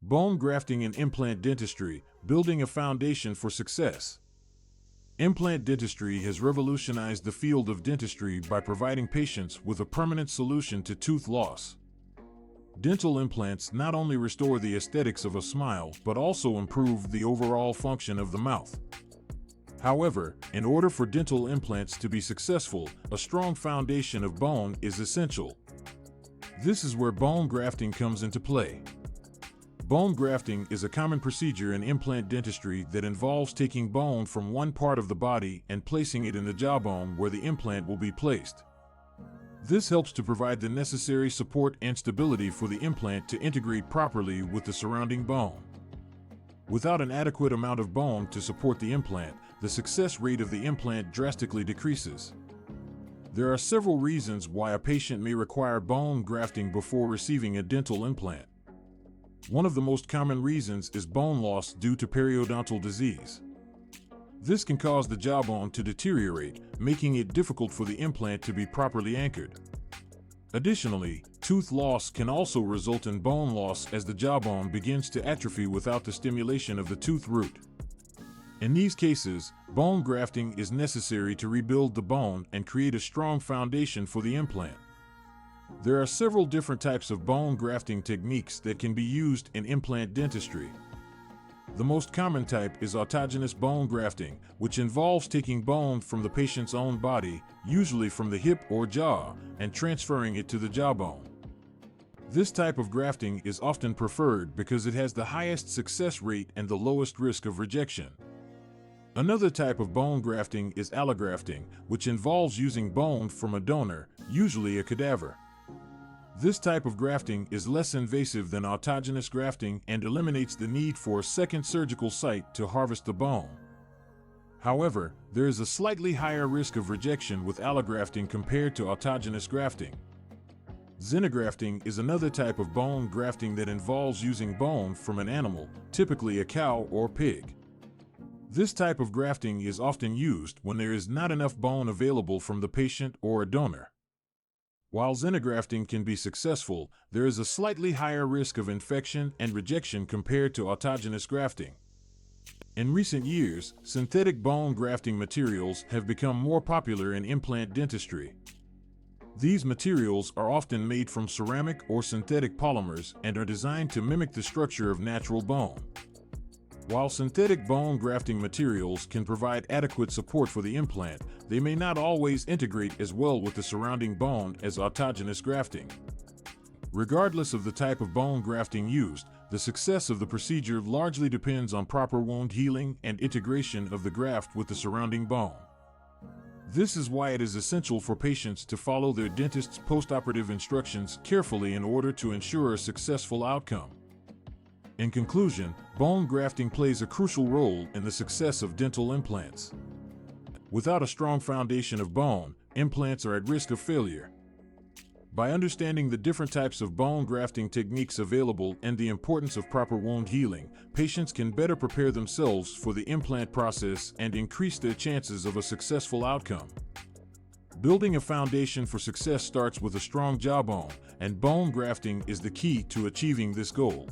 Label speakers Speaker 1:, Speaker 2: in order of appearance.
Speaker 1: Bone grafting and implant dentistry, building a foundation for success. Implant dentistry has revolutionized the field of dentistry by providing patients with a permanent solution to tooth loss. Dental implants not only restore the aesthetics of a smile, but also improve the overall function of the mouth. However, in order for dental implants to be successful, a strong foundation of bone is essential. This is where bone grafting comes into play. Bone grafting is a common procedure in implant dentistry that involves taking bone from one part of the body and placing it in the jawbone where the implant will be placed. This helps to provide the necessary support and stability for the implant to integrate properly with the surrounding bone. Without an adequate amount of bone to support the implant, the success rate of the implant drastically decreases. There are several reasons why a patient may require bone grafting before receiving a dental implant. One of the most common reasons is bone loss due to periodontal disease. This can cause the jawbone to deteriorate, making it difficult for the implant to be properly anchored. Additionally, tooth loss can also result in bone loss as the jawbone begins to atrophy without the stimulation of the tooth root. In these cases, bone grafting is necessary to rebuild the bone and create a strong foundation for the implant. There are several different types of bone grafting techniques that can be used in implant dentistry. The most common type is autogenous bone grafting, which involves taking bone from the patient's own body, usually from the hip or jaw, and transferring it to the jawbone. This type of grafting is often preferred because it has the highest success rate and the lowest risk of rejection. Another type of bone grafting is allografting, which involves using bone from a donor, usually a cadaver. This type of grafting is less invasive than autogenous grafting and eliminates the need for a second surgical site to harvest the bone. However, there is a slightly higher risk of rejection with allografting compared to autogenous grafting. Xenografting is another type of bone grafting that involves using bone from an animal, typically a cow or pig. This type of grafting is often used when there is not enough bone available from the patient or a donor. While xenografting can be successful, there is a slightly higher risk of infection and rejection compared to autogenous grafting. In recent years, synthetic bone grafting materials have become more popular in implant dentistry. These materials are often made from ceramic or synthetic polymers and are designed to mimic the structure of natural bone. While synthetic bone grafting materials can provide adequate support for the implant, they may not always integrate as well with the surrounding bone as autogenous grafting. Regardless of the type of bone grafting used, the success of the procedure largely depends on proper wound healing and integration of the graft with the surrounding bone. This is why it is essential for patients to follow their dentist's postoperative instructions carefully in order to ensure a successful outcome. In conclusion, bone grafting plays a crucial role in the success of dental implants. Without a strong foundation of bone, implants are at risk of failure. By understanding the different types of bone grafting techniques available and the importance of proper wound healing, patients can better prepare themselves for the implant process and increase their chances of a successful outcome. Building a foundation for success starts with a strong jawbone, and bone grafting is the key to achieving this goal.